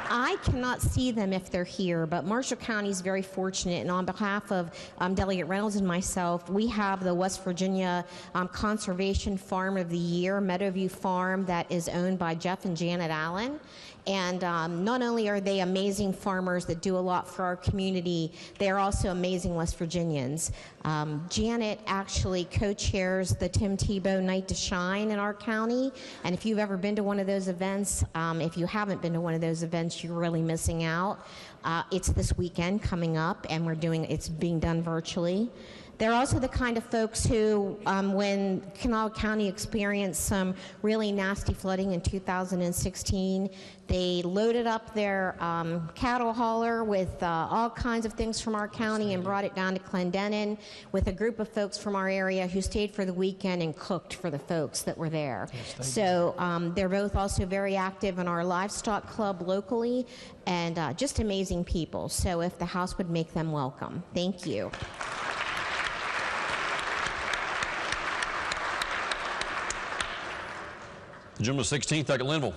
I cannot see them if they're here, but Marshall County is very fortunate, and on behalf of Delegate Reynolds and myself, we have the West Virginia Conservation Farm of the Year, Meadowview Farm, that is owned by Jeff and Janet Allen. And not only are they amazing farmers that do a lot for our community, they are also amazing West Virginians. Janet actually co-chairs the Tim Tebow Night to Shine in our county, and if you've ever been to one of those events, if you haven't been to one of those events, you're really missing out. It's this weekend coming up, and it's being done virtually. They're also the kind of folks who, when Kanawha County experienced some really nasty flooding in 2016, they loaded up their cattle hauler with all kinds of things from our county and brought it down to Clendenin with a group of folks from our area who stayed for the weekend and cooked for the folks that were there. Yes, so they're both also very active in our livestock club locally, and just amazing people. So if the House would make them welcome. Thank you. The gentleman 16th, Delegate Linville.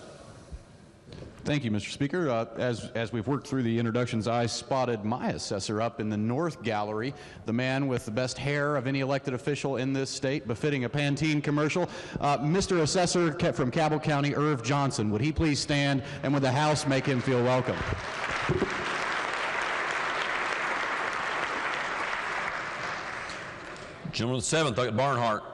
Thank you, Mr. Speaker. As we've worked through the introductions, I spotted my assessor up in the North Gallery, the man with the best hair of any elected official in this state, befitting a Pantene commercial. Mr. Assessor from Cabell County, Irv Johnson, would he please stand, and would the House make him feel welcome? Gentleman 7th, Delegate Barnhart.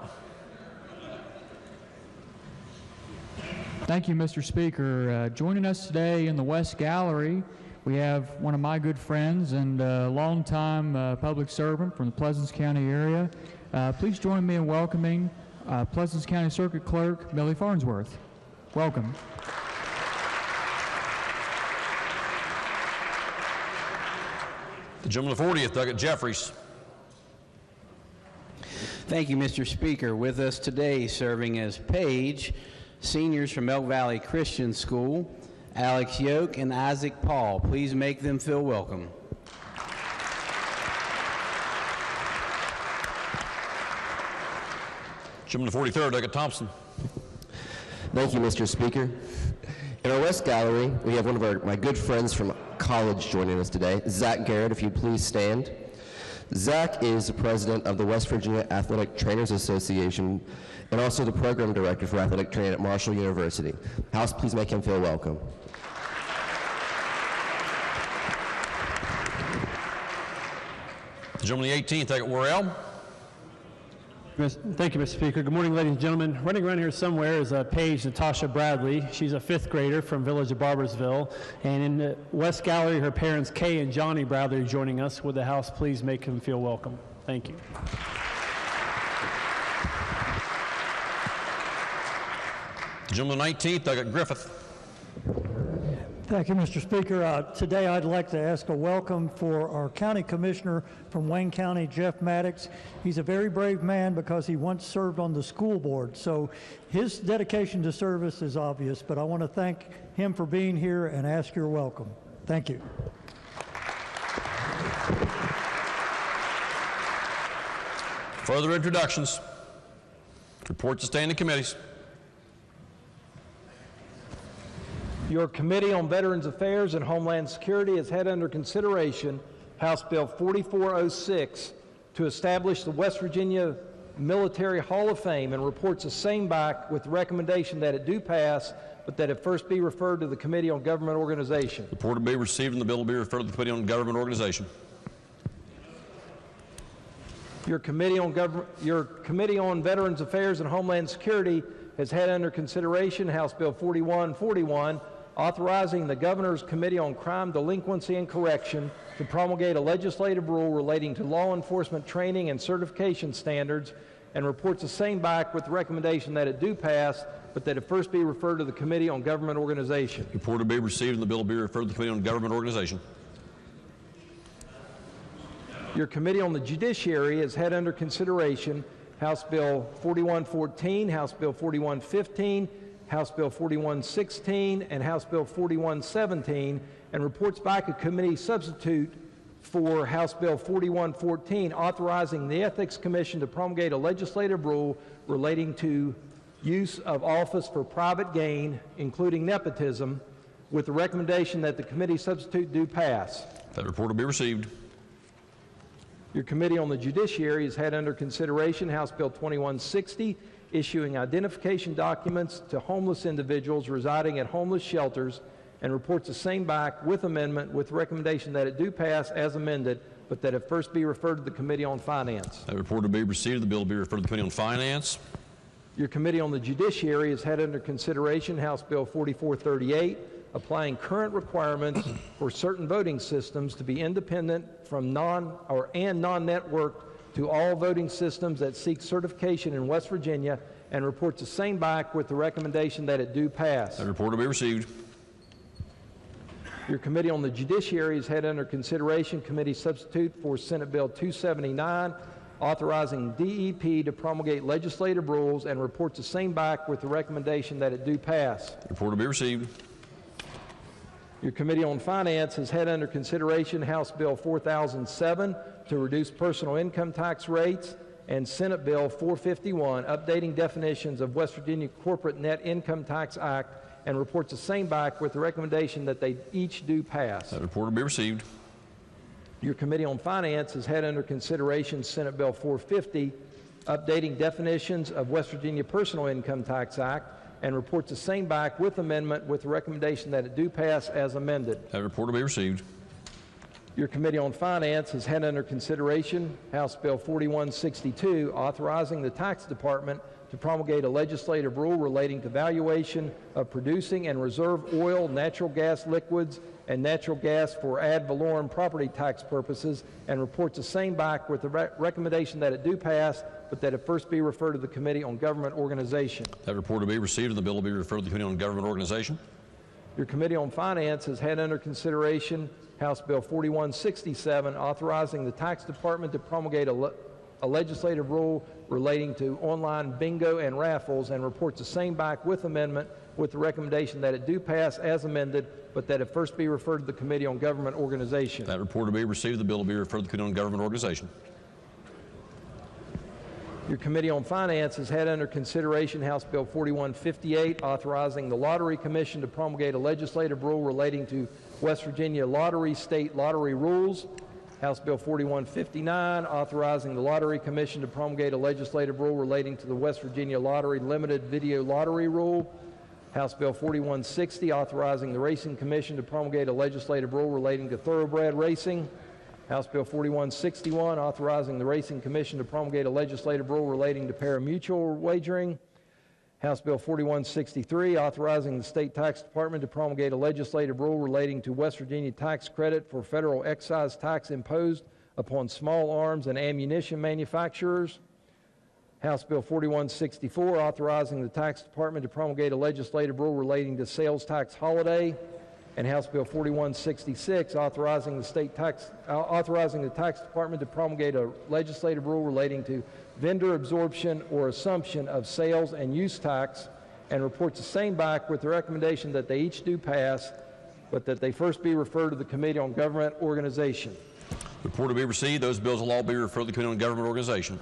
Thank you, Mr. Speaker. Joining us today in the West Gallery, we have one of my good friends and longtime public servant from the Pleasants County area. Please join me in welcoming Pleasants County Circuit Clerk Millie Farnsworth. Welcome. The gentleman 40th, Delegate Jeffries. Thank you, Mr. Speaker. With us today, serving as page, seniors from Elk Valley Christian School, Alex Yoke and Isaac Paul. Please make them feel welcome. Gentleman 43rd, Delegate Thompson. Thank you, Mr. Speaker. In our West Gallery, we have one of my good friends from college joining us today, Zach Garrett, if you'd please stand. Zach is the president of the West Virginia Athletic Trainers Association and also the program director for athletic training at Marshall University. House, please make him feel welcome. The gentleman 18th, Delegate Worrell. Thank you, Mr. Speaker. Good morning, ladies and gentlemen. Running around here somewhere is Paige Natasha Bradley. She's a 5th grader from Village of Barbersville. And in the West Gallery, her parents, Kay and Johnny Bradley, are joining us. Would the House please make them feel welcome? Thank you. Gentleman 19th, Delegate Griffith. Thank you, Mr. Speaker. Today I'd like to ask a welcome for our county commissioner from Wayne County, Jeff Maddox. He's a very brave man because he once served on the school board, so his dedication to service is obvious, but I want to thank him for being here and ask your welcome. Thank you. Further introductions. Reports to standing committees. Your Committee on Veterans Affairs and Homeland Security has had under consideration House Bill 4406 to establish the West Virginia Military Hall of Fame and reports the same back with the recommendation that it do pass, but that it first be referred to the Committee on Government Organization. Report to be received and the bill will be referred to the Committee on Government Organization. Your Committee on Veterans Affairs and Homeland Security has had under consideration House Bill 4141, authorizing the Governor's Committee on Crime, Delinquency, and Correction to promulgate a legislative rule relating to law enforcement training and certification standards, and reports the same back with the recommendation that it do pass, but that it first be referred to the Committee on Government Organization. Report to be received and the bill will be referred to the Committee on Government Organization. Your Committee on the Judiciary has had under consideration House Bill 4114, House Bill 4115, House Bill 4116, and House Bill 4117, and reports back a committee substitute for House Bill 4114, authorizing the Ethics Commission to promulgate a legislative rule relating to use of office for private gain, including nepotism, with the recommendation that the committee substitute do pass. That report will be received. Your Committee on the Judiciary has had under consideration House Bill 2160, issuing identification documents to homeless individuals residing at homeless shelters, and reports the same back with amendment with recommendation that it do pass as amended, but that it first be referred to the Committee on Finance. That report will be received. The bill will be referred to the Committee on Finance. Your Committee on the Judiciary has had under consideration House Bill 4438, applying current requirements for certain voting systems to be independent from non-networked to all voting systems that seek certification in West Virginia, and reports the same back with the recommendation that it do pass. That report will be received. Your Committee on the Judiciary has had under consideration committee substitute for Senate Bill 279, authorizing DEP to promulgate legislative rules, and reports the same back with the recommendation that it do pass. The report will be received. Your Committee on Finance has had under consideration House Bill 4007 to reduce personal income tax rates, and Senate Bill 451 updating definitions of West Virginia Corporate Net Income Tax Act, and reports the same back with the recommendation that they each do pass. That report will be received. Your Committee on Finance has had under consideration Senate Bill 450 updating definitions of West Virginia Personal Income Tax Act, and reports the same back with amendment with the recommendation that it do pass as amended. That report will be received. Your Committee on Finance has had under consideration House Bill 4162, authorizing the Tax Department to promulgate a legislative rule relating to valuation of producing and reserve oil, natural gas liquids, and natural gas for ad valorem property tax purposes, and reports the same back with the recommendation that it do pass, but that it first be referred to the Committee on Government Organization. That report will be received, and the bill will be referred to the Committee on Government Organization. Your Committee on Finance has had under consideration House Bill 4167, authorizing the Tax Department to promulgate a legislative rule relating to online bingo and raffles, and reports the same back with amendment with the recommendation that it do pass as amended, but that it first be referred to the Committee on Government Organization. That report will be received. The bill will be referred to the Committee on Government Organization. Your Committee on Finance has had under consideration House Bill 4158, authorizing the Lottery Commission to promulgate a legislative rule relating to West Virginia Lottery State Lottery Rules. House Bill 4159, authorizing the Lottery Commission to promulgate a legislative rule relating to the West Virginia Lottery Limited Video Lottery Rule. House Bill 4160, authorizing the Racing Commission to promulgate a legislative rule relating to thoroughbred racing. House Bill 4161, authorizing the Racing Commission to promulgate a legislative rule relating to pari-mutuel wagering. House Bill 4163, authorizing the State Tax Department to promulgate a legislative rule relating to West Virginia tax credit for federal excise tax imposed upon small arms and ammunition manufacturers. House Bill 4164, authorizing the Tax Department to promulgate a legislative rule relating to sales tax holiday. And House Bill 4166, authorizing the Tax Department to promulgate a legislative rule relating to vendor absorption or assumption of sales and use tax, and reports the same back with the recommendation that they each do pass, but that they first be referred to the Committee on Government Organization. The report will be received. Those bills will all be referred to the Committee on Government Organization.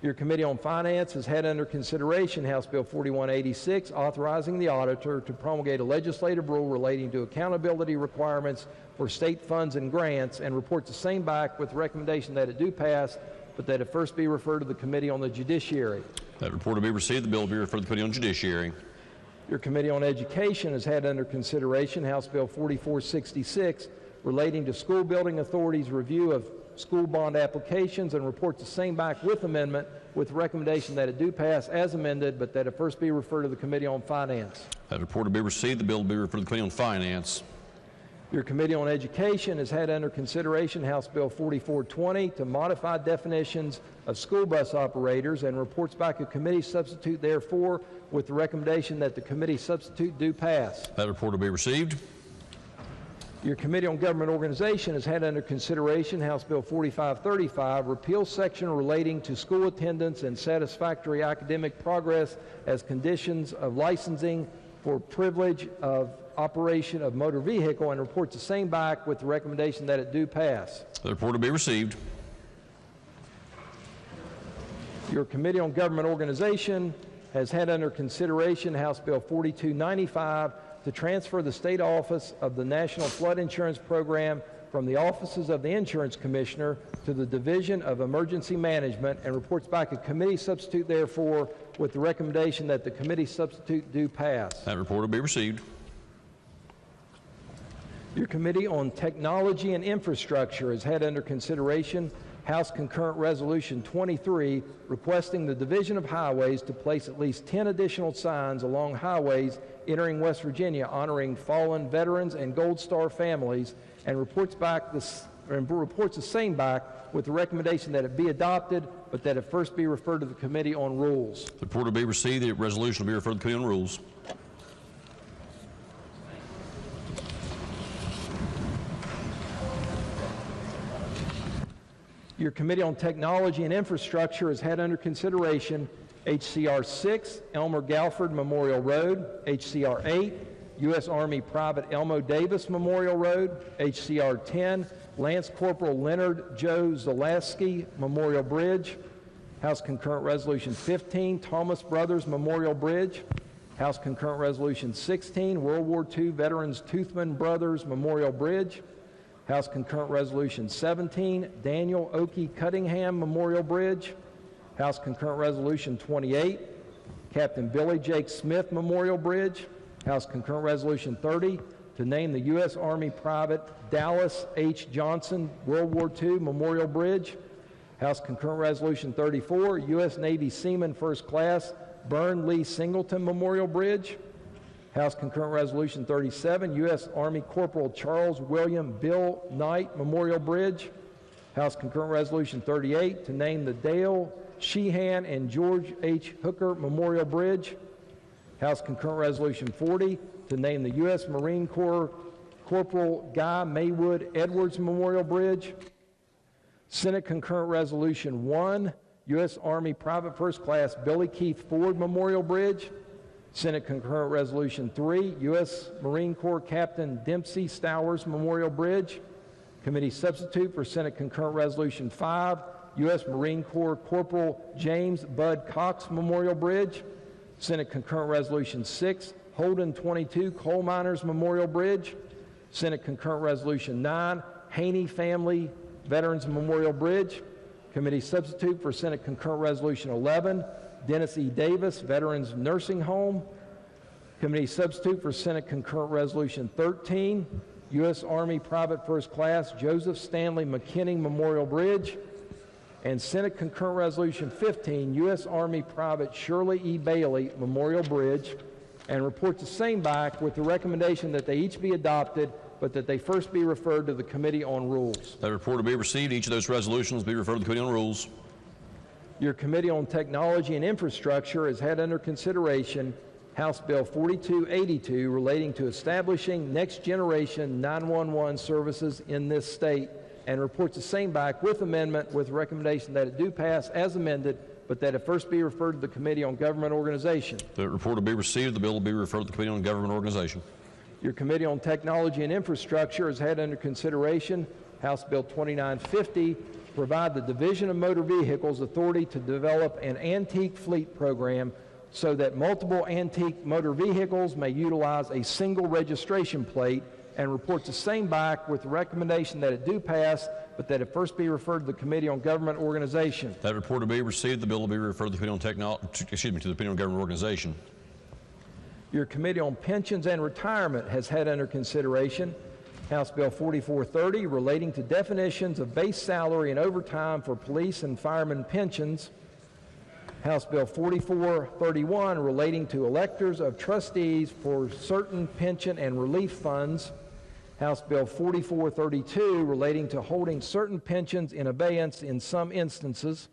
Your Committee on Finance has had under consideration House Bill 4186, authorizing the auditor to promulgate a legislative rule relating to accountability requirements for state funds and grants, and reports the same back with the recommendation that it do pass, but that it first be referred to the Committee on the Judiciary. That report will be received. The bill will be referred to the Committee on Judiciary. Your Committee on Education has had under consideration House Bill 4466, relating to school building authorities' review of school bond applications, and reports the same back with amendment with the recommendation that it do pass as amended, but that it first be referred to the Committee on Finance. That report will be received. The bill will be referred to the Committee on Finance. Your Committee on Education has had under consideration House Bill 4420 to modify definitions of school bus operators, and reports back a committee substitute therefore with the recommendation that the committee substitute do pass. That report will be received. Your Committee on Government Organization has had under consideration House Bill 4535, repeal section relating to school attendance and satisfactory academic progress as conditions of licensing for privilege of operation of motor vehicle, and reports the same back with the recommendation that it do pass. The report will be received. Your Committee on Government Organization has had under consideration House Bill 4295, to transfer the state office of the National Flood Insurance Program from the offices of the Insurance Commissioner to the Division of Emergency Management, and reports back a committee substitute therefore, with the recommendation that the committee substitute do pass. That report will be received. Your Committee on Technology and Infrastructure has had under consideration House Concurrent Resolution 23, requesting the Division of Highways to place at least 10 additional signs along highways entering West Virginia honoring fallen veterans and Gold Star families, and reports the same back with the recommendation that it be adopted, but that it first be referred to the Committee on Rules. The report will be received. The resolution will be referred to the Committee on Rules. Your Committee on Technology and Infrastructure has had under consideration HCR 6, Elmer Galford Memorial Road, HCR 8, U.S. Army Private Elmo Davis Memorial Road, HCR 10, Lance Corporal Leonard Joe Zalaski Memorial Bridge, House Concurrent Resolution 15, Thomas Brothers Memorial Bridge, House Concurrent Resolution 16, World War II Veterans Toothman Brothers Memorial Bridge, House Concurrent Resolution 17, Daniel Oakey Cunningham Memorial Bridge, House Concurrent Resolution 28, Captain Billy Jake Smith Memorial Bridge, House Concurrent Resolution 30, to name the U.S. Army Private Dallas H. Johnson World War II Memorial Bridge, House Concurrent Resolution 34, U.S. Navy Seaman First Class Byrne Lee Singleton Memorial Bridge, House Concurrent Resolution 37, U.S. Army Corporal Charles William Bill Knight Memorial Bridge, House Concurrent Resolution 38, to name the Dale Sheehan and George H. Hooker Memorial Bridge, House Concurrent Resolution 40, to name the U.S. Marine Corps Corporal Guy Maywood Edwards Memorial Bridge, Senate Concurrent Resolution 1, U.S. Army Private First Class Billy Keith Ford Memorial Bridge, Senate Concurrent Resolution 3, U.S. Marine Corps Captain Dempsey Stowers Memorial Bridge, Committee Substitute for Senate Concurrent Resolution 5, U.S. Marine Corps Corporal James Bud Cox Memorial Bridge, Senate Concurrent Resolution 6, Holden 22 Coal Miners Memorial Bridge, Senate Concurrent Resolution 9, Haney Family Veterans Memorial Bridge, Committee Substitute for Senate Concurrent Resolution 11, Dennis E. Davis Veterans Nursing Home, Committee Substitute for Senate Concurrent Resolution 13, U.S. Army Private First Class Joseph Stanley McKinney Memorial Bridge, and Senate Concurrent Resolution 15, U.S. Army Private Shirley E. Bailey Memorial Bridge, and report the same back with the recommendation that they each be adopted, but that they first be referred to the Committee on Rules. That report will be received. Each of those resolutions will be referred to the Committee on Rules. Your Committee on Technology and Infrastructure has had under consideration House Bill 4282 relating to establishing next generation 911 services in this state, and reports the same back with amendment with recommendation that it do pass as amended, but that it first be referred to the Committee on Government Organization. The report will be received. The bill will be referred to the Committee on Government Organization. Your Committee on Technology and Infrastructure has had under consideration House Bill 2950, provide the Division of Motor Vehicles authority to develop an antique fleet program so that multiple antique motor vehicles may utilize a single registration plate, and reports the same back with the recommendation that it do pass, but that it first be referred to the Committee on Government Organization. That report will be received. The bill will be referred to the Committee on to the Committee on Government Organization. Your Committee on Pensions and Retirement has had under consideration House Bill 4430 relating to definitions of base salary and overtime for police and firemen pensions, House Bill 4431 relating to electors of trustees for certain pension and relief funds, House Bill 4432 relating to holding certain pensions in abeyance in some instances,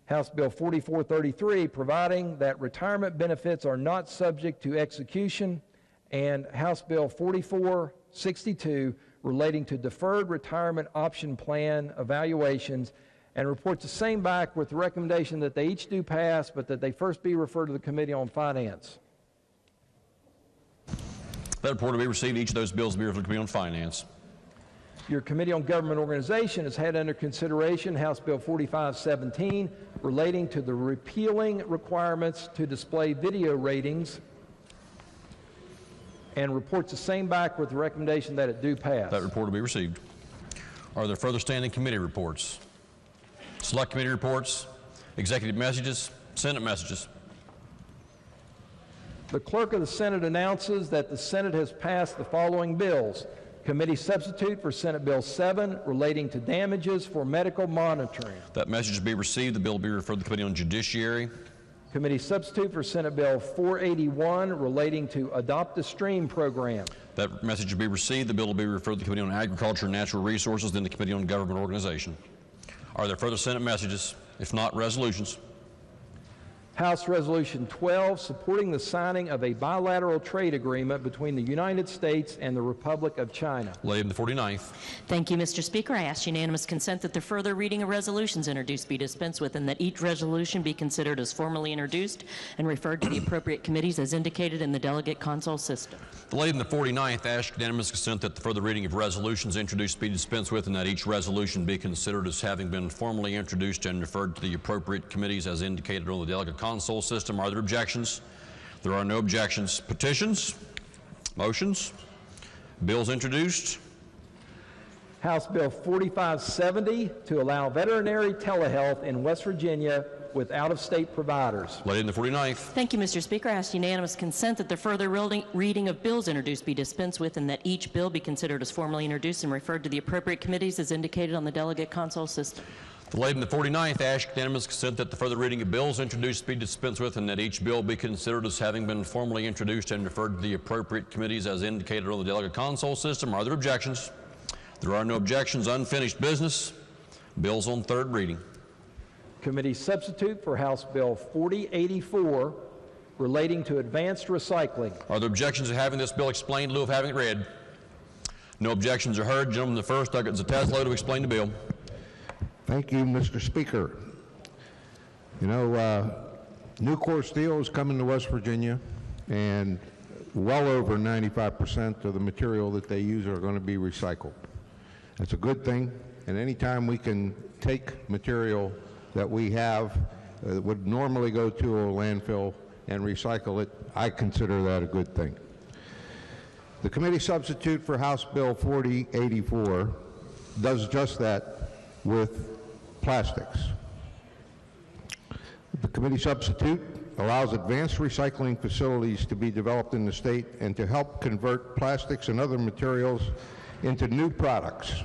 House Bill 4433 providing that retirement benefits are not subject to execution, and House Bill 4462 relating to deferred retirement option plan evaluations, and reports the same back with the recommendation that they each do pass, but that they first be referred to the Committee on Finance. That report will be received. Each of those bills will be referred to the Committee on Finance. Your Committee on Government Organization has had under consideration House Bill 4517 relating to the repealing requirements to display video ratings, and reports the same back with the recommendation that it do pass. That report will be received. Are there further standing committee reports? Select committee reports, executive messages, Senate messages. The clerk of the Senate announces that the Senate has passed the following bills. Committee substitute for Senate Bill 7 relating to damages for medical monitoring. That message will be received. The bill will be referred to the Committee on Judiciary. Committee substitute for Senate Bill 481 relating to Adopt a Stream program. That message will be received. The bill will be referred to the Committee on Agriculture and Natural Resources, then the Committee on Government Organization. Are there further Senate messages? If not, resolutions. House Resolution 12, supporting the signing of a bilateral trade agreement between the United States and the Republic of China. Lady in the 49th. Thank you, Mr. Speaker. I ask unanimous consent that the further reading of resolutions introduced be dispensed with, and that each resolution be considered as formally introduced and referred to the appropriate committees as indicated in the delegate console system. The lady in the 49th asks unanimous consent that the further reading of resolutions introduced be dispensed with, and that each resolution be considered as having been formally introduced and referred to the appropriate committees as indicated on the delegate console system. Are there objections? There are no objections. Petitions? Motions? Bills introduced? House Bill 4570 to allow veterinary telehealth in West Virginia with out-of-state providers. Lady in the 49th. Thank you, Mr. Speaker. I ask unanimous consent that the further reading of bills introduced be dispensed with, and that each bill be considered as formally introduced and referred to the appropriate committees as indicated on the delegate console system. The lady in the 49th asks unanimous consent that the further reading of bills introduced be dispensed with, and that each bill be considered as having been formally introduced and referred to the appropriate committees as indicated on the delegate console system. Are there objections? There are no objections. Unfinished business. Bills on third reading. Committee substitute for House Bill 4084 relating to advanced recycling. Are there objections to having this bill explained in lieu of having it read? No objections are heard. Gentleman the first, Doug Zateslow, to explain the bill. Thank you, Mr. Speaker. You know, Nucor Steel is coming to West Virginia, and well over 95% of the material that they use are going to be recycled. That's a good thing, and anytime we can take material that we have that would normally go to a landfill and recycle it, I consider that a good thing. The committee substitute for House Bill 4084 does just that with plastics. The committee substitute allows advanced recycling facilities to be developed in the state and to help convert plastics and other materials into new products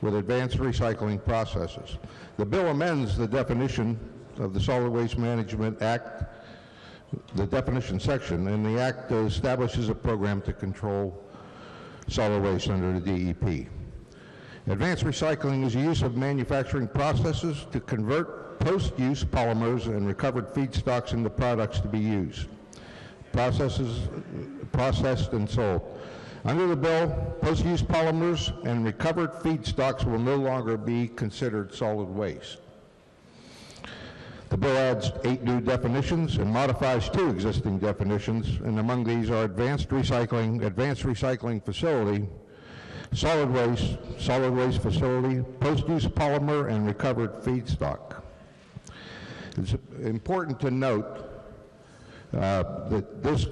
with advanced recycling processes. The bill amends the definition of the Solid Waste Management Act, the definition section, and the Act establishes a program to control solid waste under the DEP. Advanced recycling is the use of manufacturing processes to convert post-use polymers and recovered feedstocks into products to be used, processed and sold. Under the bill, post-use polymers and recovered feedstocks will no longer be considered solid waste. The bill adds 8 new definitions and modifies 2 existing definitions, and among these are advanced recycling facility, solid waste facility, post-use polymer, and recovered feedstock. It's important to note that this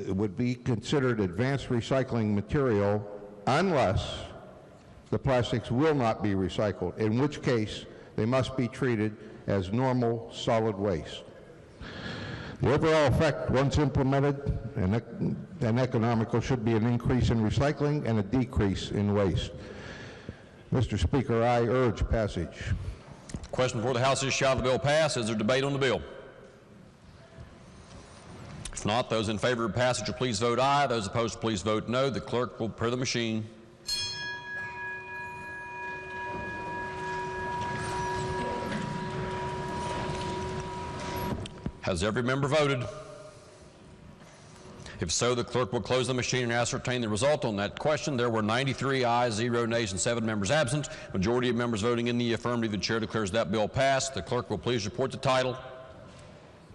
would be considered advanced recycling material unless the plastics will not be recycled, in which case they must be treated as normal solid waste. The overall effect, once implemented and economical, should be an increase in recycling and a decrease in waste. Mr. Speaker, I urge passage. Question before the House is, shall the bill pass? Is there debate on the bill? If not, those in favor of passage will please vote aye. Those opposed, please vote no. The clerk will prepare the machine. Has every member voted? If so, the clerk will close the machine and ascertain the result on that question. There were 93 ayes, 0 nays, and 7 members absent. Majority of members voting in the affirmative. The chair declares that bill passed. The clerk will please report the title.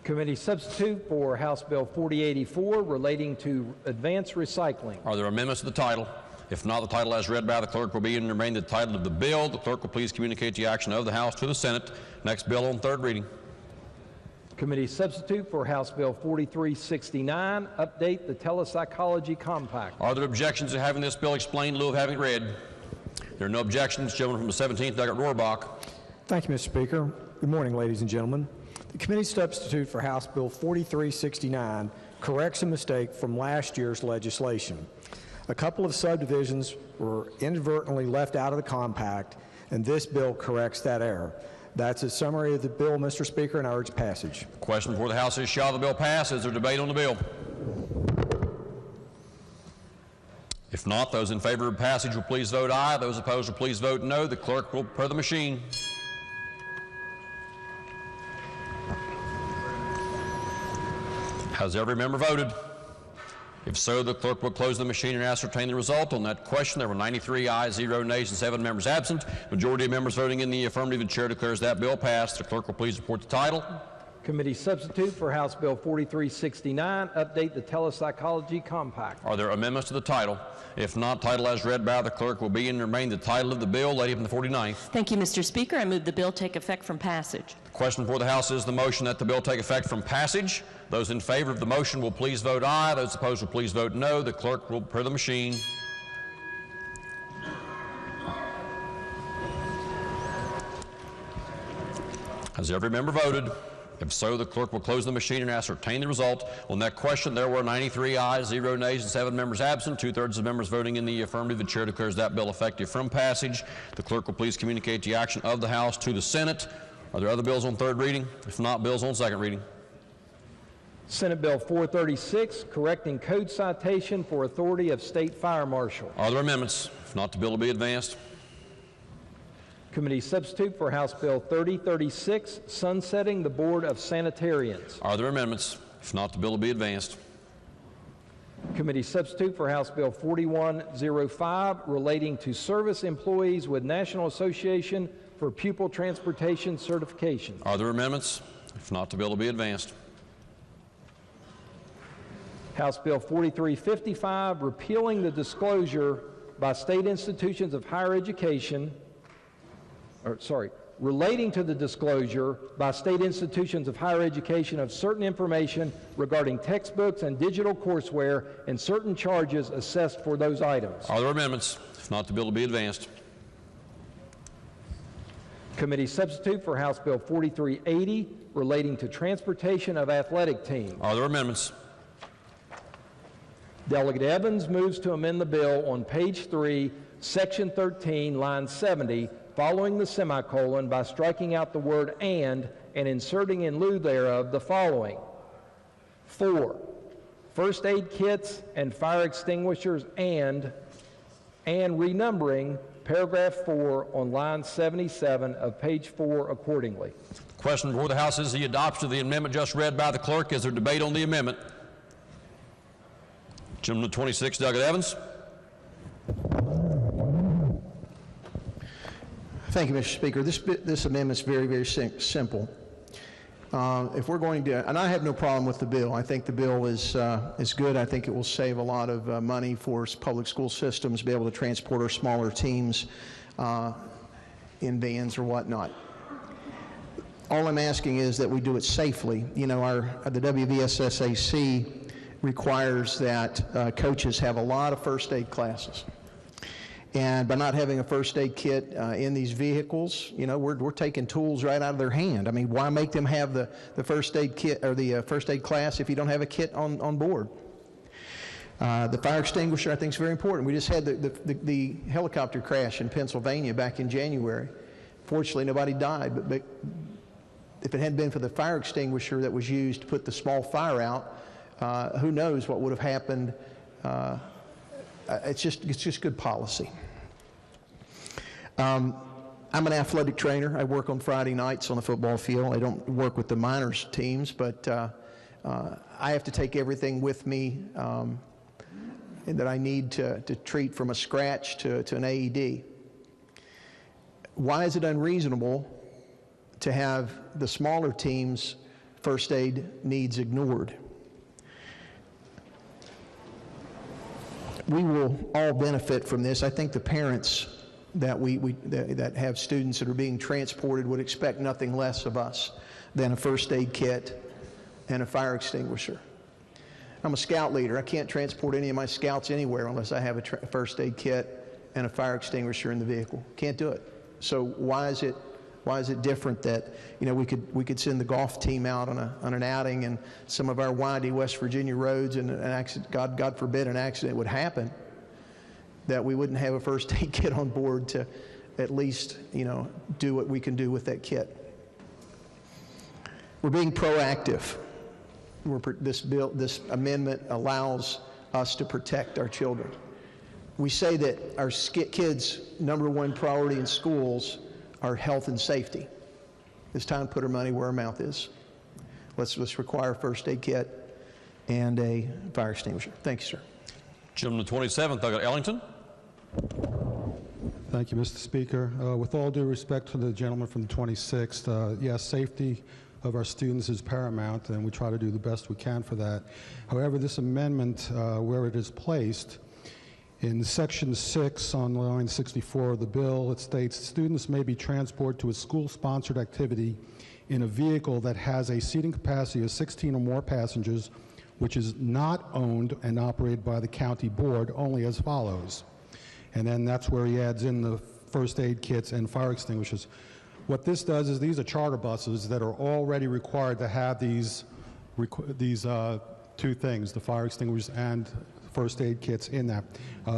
Committee substitute for House Bill 4084 relating to advanced recycling. Are there amendments to the title? If not, the title as read by the clerk will be and remain the title of the bill. The clerk will please communicate the action of the House to the Senate. Next bill on third reading. Committee substitute for House Bill 4369, update the Telepsychology Compact. Are there objections to having this bill explained in lieu of having it read? There are no objections. Gentleman from the 17th, Douglas Rohrbach. Thank you, Mr. Speaker. Good morning, ladies and gentlemen. The committee substitute for House Bill 4369 corrects a mistake from last year's legislation. A couple of subdivisions were inadvertently left out of the compact, and this bill corrects that error. That's a summary of the bill, Mr. Speaker, and I urge passage. The question before the House is, shall the bill pass? Is there debate on the bill? If not, those in favor of passage will please vote aye. Those opposed will please vote no. The clerk will prepare the machine. Has every member voted? If so, the clerk will close the machine and ascertain the result. On that question, there were 93 ayes, 0 nays, and 7 members absent. Majority of members voting in the affirmative, the chair declares that bill passed. The clerk will please report the title. Committee substitute for House Bill 4369, update the Telepsychology Compact. Are there amendments to the title? If not, title as read by the clerk will be and remain the title of the bill. Lady from the 49th. Thank you, Mr. Speaker. I move the bill take effect from passage. The question before the House is the motion that the bill take effect from passage. Those in favor of the motion will please vote aye. Those opposed will please vote no. The clerk will prepare the machine. Has every member voted? If so, the clerk will close the machine and ascertain the result. On that question, there were 93 ayes, 0 nays, and 7 members absent. 2/3 of members voting in the affirmative. The chair declares that bill effective from passage. The clerk will please communicate the action of the House to the Senate. Are there other bills on third reading? If not, bills on second reading. Senate Bill 436, correcting code citation for authority of State Fire Marshal. Are there amendments? If not, the bill will be advanced. Committee substitute for House Bill 3036, sunsetting the Board of Sanitarians. Are there amendments? If not, the bill will be advanced. Committee substitute for House Bill 4105, relating to service employees with National Association for Pupil Transportation Certification. Are there amendments? If not, the bill will be advanced. House Bill 4355, repealing the disclosure by state institutions of higher education, relating to the disclosure by state institutions of higher education of certain information regarding textbooks and digital courseware and certain charges assessed for those items. Are there amendments? If not, the bill will be advanced. Committee substitute for House Bill 4380, relating to transportation of athletic teams. Are there amendments? Delegate Evans moves to amend the bill on page 3, section 13, line 70, following the semicolon by striking out the word and inserting in lieu thereof the following. 4, first aid kits and fire extinguishers and renumbering paragraph 4 on line 77 of page 4 accordingly. The question before the House is the adoption of the amendment just read by the clerk. Is there debate on the amendment? Gentleman 26, Douglas Evans. Thank you, Mr. Speaker. This amendment is very, very simple. If we're going to, and I have no problem with the bill. I think the bill is good. I think it will save a lot of money for public school systems to be able to transport our smaller teams in vans or whatnot. All I'm asking is that we do it safely. You know, the WVSSAC requires that coaches have a lot of first aid classes. And by not having a first aid kit in these vehicles, you know, we're taking tools right out of their hand. I mean, why make them have the first aid kit or the first aid class if you don't have a kit on board? The fire extinguisher, I think, is very important. We just had the helicopter crash in Pennsylvania back in January. Fortunately, nobody died, but if it hadn't been for the fire extinguisher that was used to put the small fire out, who knows what would have happened. It's just good policy. I'm an athletic trainer. I work on Friday nights on the football field. I don't work with the minors teams, but I have to take everything with me that I need to treat, from a scratch to an AED. Why is it unreasonable to have the smaller teams' first aid needs ignored? We will all benefit from this. I think the parents that have students that are being transported would expect nothing less of us than a first aid kit and a fire extinguisher. I'm a scout leader. I can't transport any of my scouts anywhere unless I have a first aid kit and a fire extinguisher in the vehicle. Can't do it. So why is it different that, you know, we could send the golf team out on an outing and some of our windy West Virginia roads, and an accident, God forbid an accident would happen, that we wouldn't have a first aid kit on board to at least, you know, do what we can do with that kit. We're being proactive. This amendment allows us to protect our children. We say that our kids' number one priority in schools are health and safety. It's time to put our money where our mouth is. Let's require a first aid kit and a fire extinguisher. Thank you, sir. Gentleman 27th, Doug Ellington. Thank you, Mr. Speaker. With all due respect to the gentleman from the 26th, yes, safety of our students is paramount, and we try to do the best we can for that. However, this amendment, where it is placed, in Section 6 on line 64 of the bill, it states, students may be transported to a school-sponsored activity in a vehicle that has a seating capacity of 16 or more passengers, which is not owned and operated by the county board, only as follows. And then that's where he adds in the first aid kits and fire extinguishers. What this does is these are charter buses that are already required to have these two things, the fire extinguishers and first aid kits in that.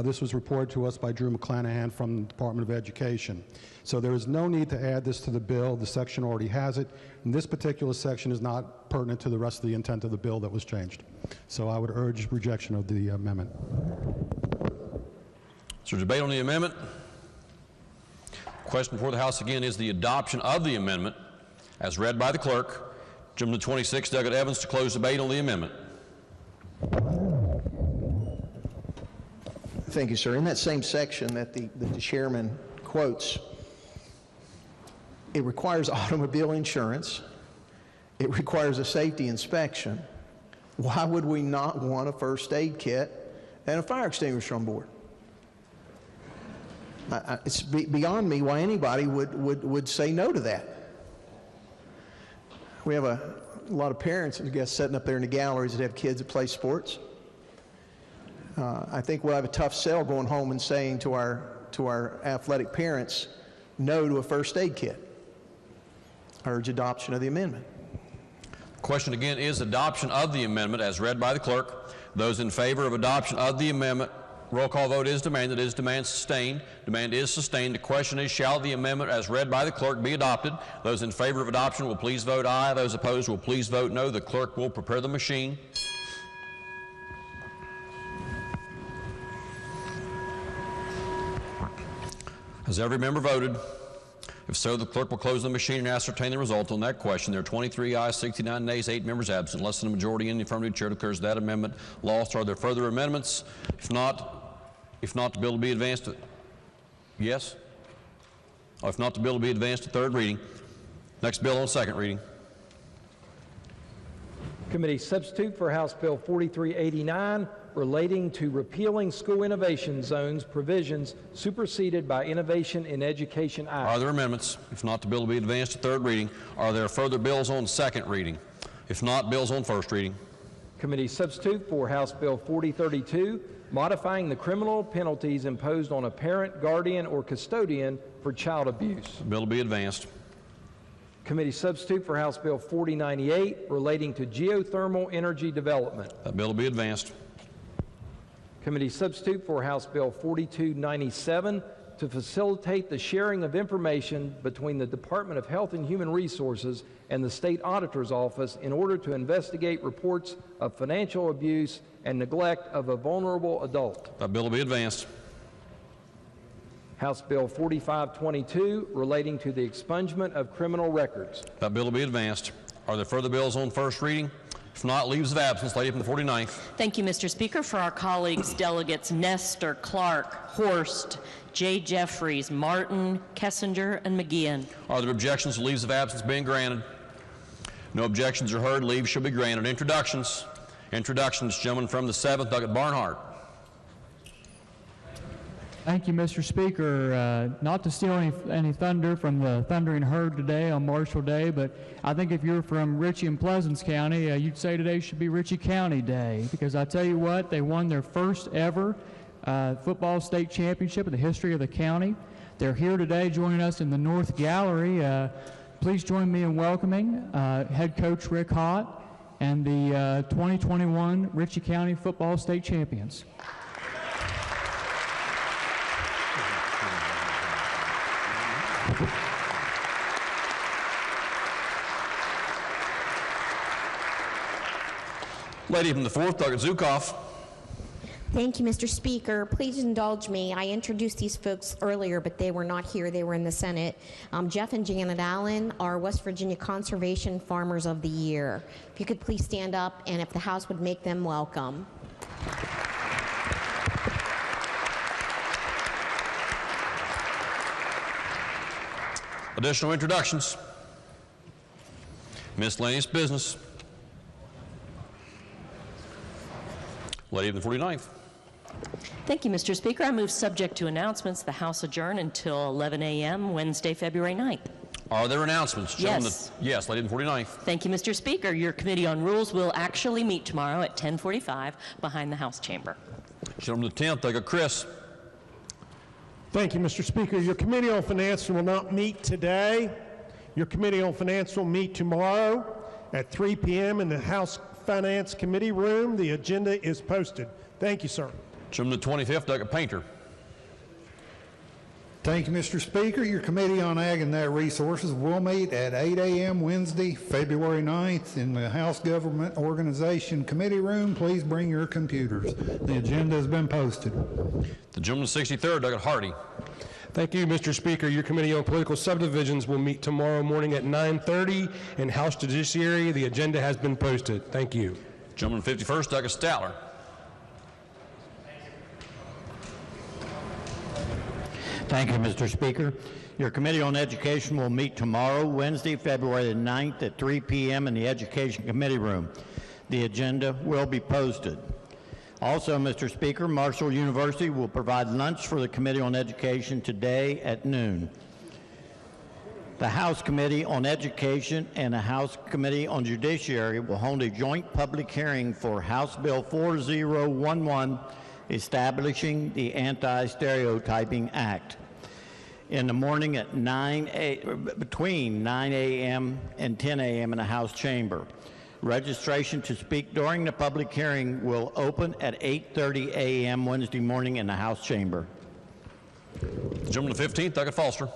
This was reported to us by Drew McClanahan from the Department of Education. So there is no need to add this to the bill. The section already has it. And this particular section is not pertinent to the rest of the intent of the bill that was changed. So I would urge rejection of the amendment. Is there debate on the amendment? Question before the House again is the adoption of the amendment as read by the clerk. Gentleman 26, Doug Evans, to close debate on the amendment. Thank you, sir. In that same section that the chairman quotes, it requires automobile insurance. It requires a safety inspection. Why would we not want a first aid kit and a fire extinguisher on board? It's beyond me why anybody would say no to that. We have a lot of parents, I guess, sitting up there in the galleries that have kids that play sports. I think we'll have a tough sell going home and saying to our athletic parents no to a first aid kit. I urge adoption of the amendment. Question again is adoption of the amendment as read by the clerk. Those in favor of adoption of the amendment, roll call vote is demanded. Is demand sustained? Demand is sustained. The question is, shall the amendment as read by the clerk be adopted? Those in favor of adoption will please vote aye. Those opposed will please vote no. The clerk will prepare the machine. Has every member voted? If so, the clerk will close the machine and ascertain the result on that question. There are 23 ayes, 69 nays, 8 members absent. Less than a majority in the affirmative, chair declares that amendment lost. Are there further amendments? If not, the bill will be advanced to, yes? Or if not, the bill will be advanced to third reading. Next bill on second reading. Committee substitute for House Bill 4389 relating to repealing school innovation zones provisions superseded by Innovation in Education Act. Are there amendments? If not, the bill will be advanced to third reading. Are there further bills on second reading? If not, bills on first reading. Committee substitute for House Bill 4032 modifying the criminal penalties imposed on a parent, guardian, or custodian for child abuse. The bill will be advanced. Committee substitute for House Bill 4098 relating to geothermal energy development. That bill will be advanced. Committee substitute for House Bill 4297 to facilitate the sharing of information between the Department of Health and Human Resources and the State Auditor's Office in order to investigate reports of financial abuse and neglect of a vulnerable adult. That bill will be advanced. House Bill 4522 relating to the expungement of criminal records. That bill will be advanced. Are there further bills on first reading? If not, leaves of absence. Lady from the 49th. Thank you, Mr. Speaker. For our colleagues, delegates Nestor, Clark, Horst, J. Jeffries, Martin, Kessinger, and McGeehan. Are there objections to leaves of absence being granted? No objections are heard. Leave shall be granted. Introductions. Introductions. Gentleman from the 7th, Doug Barnhart. Thank you, Mr. Speaker. Not to steal any thunder from the thundering herd today on Marshall Day, but I think if you're from Ritchie and Pleasants County, you'd say today should be Ritchie County Day, because I tell you what, they won their first ever football state championship in the history of the county. They're here today joining us in the North Gallery. Please join me in welcoming head coach Rick Hott and the 2021 Ritchie County football state champions. Lady from the 4th, Dr. Zukoff. Thank you, Mr. Speaker. Please indulge me. I introduced these folks earlier, but they were not here. They were in the Senate. Jeff and Janet Allen are West Virginia Conservation Farmers of the Year. If you could please stand up, and if the House would make them welcome. Additional introductions. Miscellaneous business. Lady in the 49th. Thank you, Mr. Speaker. I move, subject to announcements, the House adjourn until 11 a.m. Wednesday, February 9th. Are there announcements? Yes. Yes, Lady in the 49th. Thank you, Mr. Speaker. Your Committee on Rules will actually meet tomorrow at 10:45 behind the House chamber. Gentleman of the 10th, I got Chris. Thank you, Mr. Speaker. Your Committee on Finance will not meet today. Your Committee on Finance will meet tomorrow at 3 p.m. in the House Finance Committee room. The agenda is posted. Thank you, sir. Gentleman of the 25th, Doug Painter. Thank you, Mr. Speaker. Your Committee on Ag and Natural Resources will meet at 8 a.m. Wednesday, February 9th in the House Government Organization Committee room. Please bring your computers. The agenda has been posted. The gentleman of the 63rd, Doug Hardy. Thank you, Mr. Speaker. Your Committee on Political Subdivisions will meet tomorrow morning at 9:30 in House Judiciary. The agenda has been posted. Thank you. Gentleman of the 51st, Doug Stowler. Thank you, Mr. Speaker. Your Committee on Education will meet tomorrow, Wednesday, February the 9th at 3 p.m. in the Education Committee room. The agenda will be posted. Also, Mr. Speaker, Marshall University will provide lunch for the Committee on Education today at noon. The House Committee on Education and the House Committee on Judiciary will hold a joint public hearing for House Bill 4011, establishing the Anti-Stereotyping Act, in the morning at between 9 a.m. and 10 a.m. in the House chamber. Registration to speak during the public hearing will open at 8:30 a.m. Wednesday morning in the House chamber. Gentleman of the 15th, Doug Foster.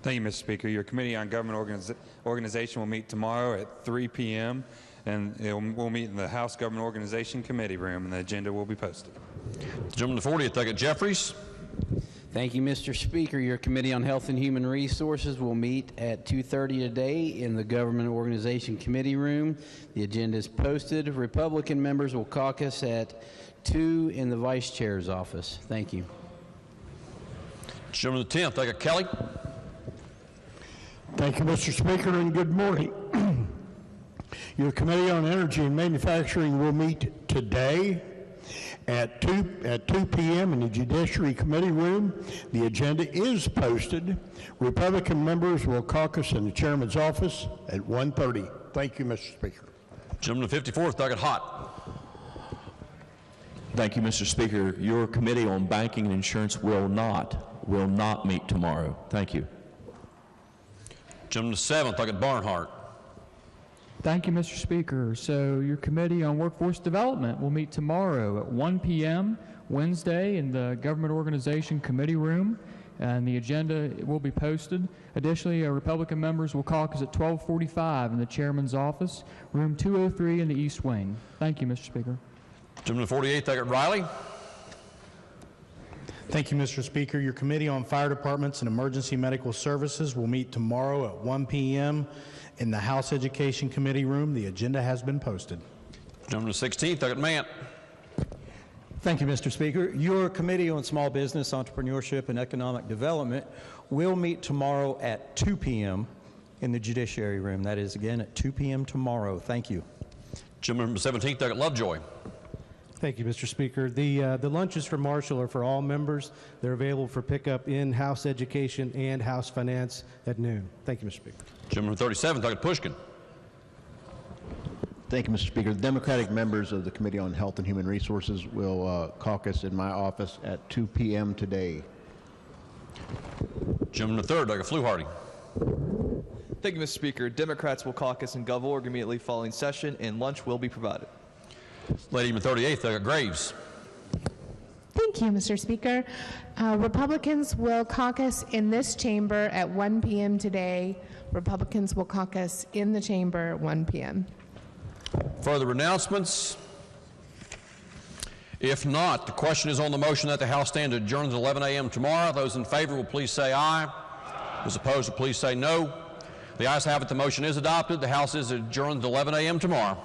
Thank you, Mr. Speaker. Your Committee on Government Organization will meet tomorrow at 3 p.m. and we'll meet in the House Government Organization Committee room, and the agenda will be posted. Gentleman of the 40th, Doug Jeffries. Thank you, Mr. Speaker. Your Committee on Health and Human Resources will meet at 2:30 today in the Government Organization Committee room. The agenda is posted. Republican members will caucus at 2 in the Vice Chair's office. Thank you. Gentleman of the 10th, Doug Kelly. Thank you, Mr. Speaker, and good morning. Your Committee on Energy and Manufacturing will meet today at 2 p.m. in the Judiciary Committee room. The agenda is posted. Republican members will caucus in the Chairman's office at 1:30. Thank you, Mr. Speaker. Gentleman of the 54th, Doug Hott. Thank you, Mr. Speaker. Your Committee on Banking and Insurance will not meet tomorrow. Thank you. Gentleman of the 7th, Doug Barnhart. Thank you, Mr. Speaker. So your Committee on Workforce Development will meet tomorrow at 1 p.m. Wednesday in the Government Organization Committee room, and the agenda will be posted. Additionally, Republican members will caucus at 12:45 in the Chairman's office, room 203 in the East Wing. Thank you, Mr. Speaker. Gentleman of the 48th, Doug Riley. Thank you, Mr. Speaker. Your Committee on Fire Departments and Emergency Medical Services will meet tomorrow at 1 p.m. in the House Education Committee room. The agenda has been posted. Gentleman of the 16th, Doug Mant. Thank you, Mr. Speaker. Your Committee on Small Business, Entrepreneurship, and Economic Development will meet tomorrow at 2 p.m. in the Judiciary room. That is, again, at 2 p.m. tomorrow. Thank you. Gentleman of the 17th, Doug Lovejoy. Thank you, Mr. Speaker. The lunches for Marshall are for all members. They're available for pickup in House Education and House Finance at noon. Thank you, Mr. Speaker. Gentleman from 37th, Dr. Pushkin. Thank you, Mr. Speaker. The Democratic members of the Committee on Health and Human Resources will caucus in my office at 2 p.m. today. Gentleman from 3rd, Dr. Fluharty. Thank you, Mr. Speaker. Democrats will caucus in Gov. Org immediately following session, and lunch will be provided. Lady from 38th, Dr. Graves. Thank you, Mr. Speaker. Republicans will caucus in this chamber at 1 p.m. today. Republicans will caucus in the chamber at 1 p.m. Further announcements? If not, the question is on the motion that the House stand adjourned at 11 a.m. tomorrow. Those in favor will please say aye. Those opposed will please say no. The ayes have it. The motion is adopted. The House is adjourned at 11 a.m. tomorrow.